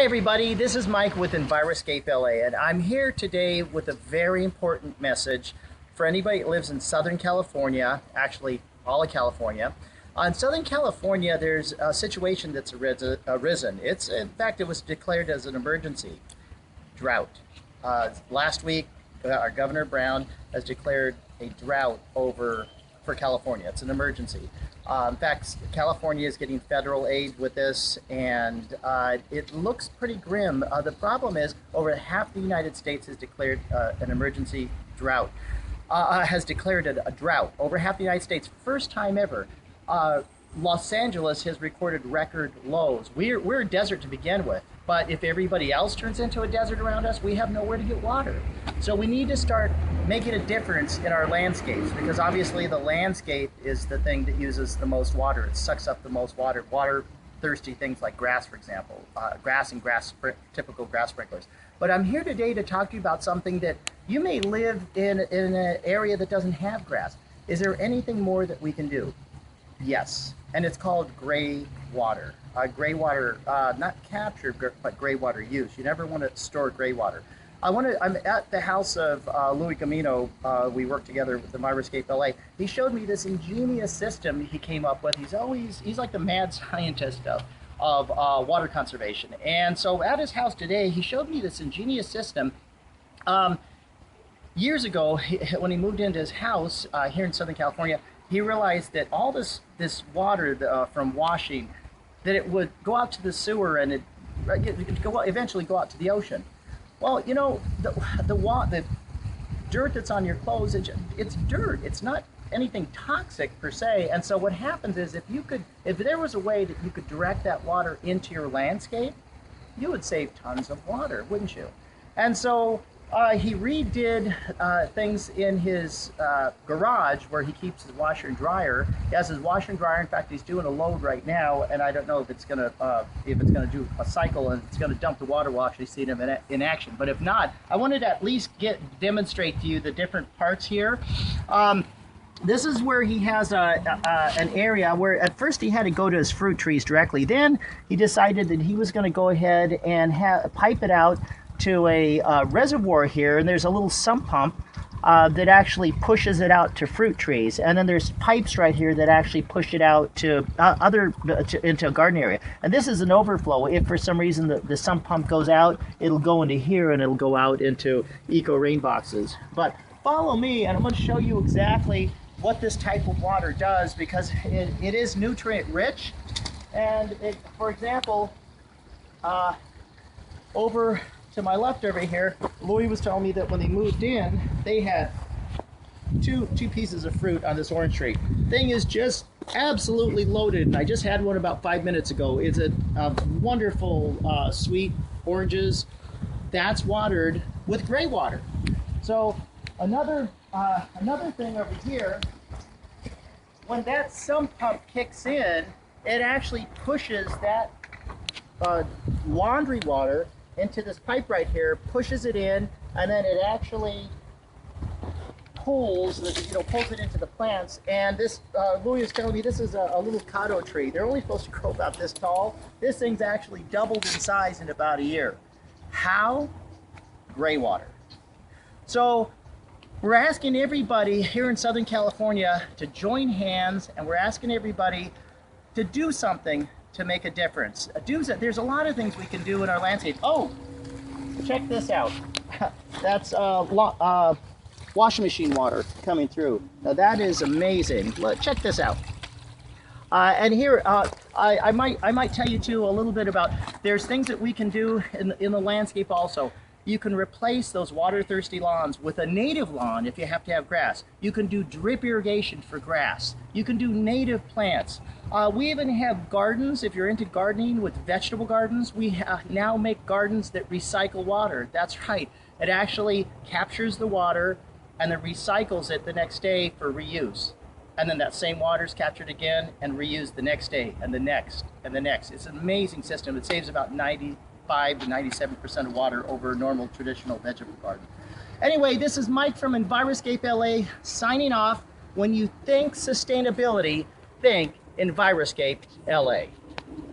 Hi everybody, this is Mike with Enviroscape LA, and I'm here today with a very important message for anybody that lives in Southern California, actually all of California. In Southern California, there's a situation that's arisen. In fact, it was declared as an emergency drought. Last week, our Governor Brown has declared a drought for California. It's an emergency. In fact, California is getting federal aid with this, and it looks pretty grim. The problem is over half the United States has declared an emergency drought, has declared a drought. Over half the United States, first time ever. Los Angeles has recorded record lows. We're a desert to begin with, but if everybody else turns into a desert around us, we have nowhere to get water. So we need to start making a difference in our landscapes, because obviously the landscape is the thing that uses the most water. It sucks up the most water. Water thirsty things like grass, for example, typical grass sprinklers. But I'm here today to talk to you about something that you may live in an area that doesn't have grass. Is there anything more that we can do? Yes, and it's called gray water. Gray water, not capture, but gray water use. You never want to store gray water. I'm at the house of Louis Gamino. We work together with the Enviroscape LA. He showed me this ingenious system he came up with. He's like the mad scientist of water conservation. And so at his house today, he showed me this ingenious system. Years ago, when he moved into his house here in Southern California, he realized that all this water from washing, that it would go out to the sewer and it eventually go out to the ocean. Well, you know, the dirt that's on your clothes, it's dirt. It's not anything toxic per se. And so what happens is if there was a way that you could direct that water into your landscape, you would save tons of water, wouldn't you? And so he redid things in his garage where he keeps his washer and dryer. He has his washer and dryer. In fact, he's doing a load right now, and I don't know if it's gonna do a cycle and it's gonna dump the water. We'll actually see them in action. But if not, I wanted to at least demonstrate to you the different parts here. This is where he has an area where at first he had to go to his fruit trees directly. Then he decided that he was going to go ahead and pipe it out to a reservoir here, and there's a little sump pump that actually pushes it out to fruit trees, and then there's pipes right here that actually push it out to into a garden area. And this is an overflow. If for some reason the sump pump goes out, it'll go into here and it'll go out into eco rain boxes. But follow me, and I'm going to show you exactly what this type of water does, because it is nutrient rich. And for example, over to my left over here, Louis was telling me that when they moved in, they had two pieces of fruit on this orange tree. Thing is just absolutely loaded, and I just had one about 5 minutes ago. It's a wonderful sweet oranges. That's watered with gray water. So another thing over here, when that sump pump kicks in, it actually pushes that laundry water into this pipe right here, pushes it in, and then it actually pulls it into the plants. And this, Louis is telling me, this is a little cotto tree. They're only supposed to grow about this tall. This thing's actually doubled in size in about a year. How? Gray water. So we're asking everybody here in Southern California to join hands, and we're asking everybody to do something to make a difference. There's a lot of things we can do in our landscape. Oh, check this out. That's washing machine water coming through. Now that is amazing. Check this out. And here, I might tell you too a little bit about, there's things that we can do in the landscape also. You can replace those water-thirsty lawns with a native lawn if you have to have grass. You can do drip irrigation for grass. You can do native plants. We even have gardens. If you're into gardening with vegetable gardens, we now make gardens that recycle water. That's right. It actually captures the water and then recycles it the next day for reuse. And then that same water is captured again and reused the next day and the next and the next. It's an amazing system. It saves about 95 to 97% of water over a normal traditional vegetable garden. Anyway, this is Mike from Enviroscape LA signing off. When you think sustainability, think Enviroscape LA.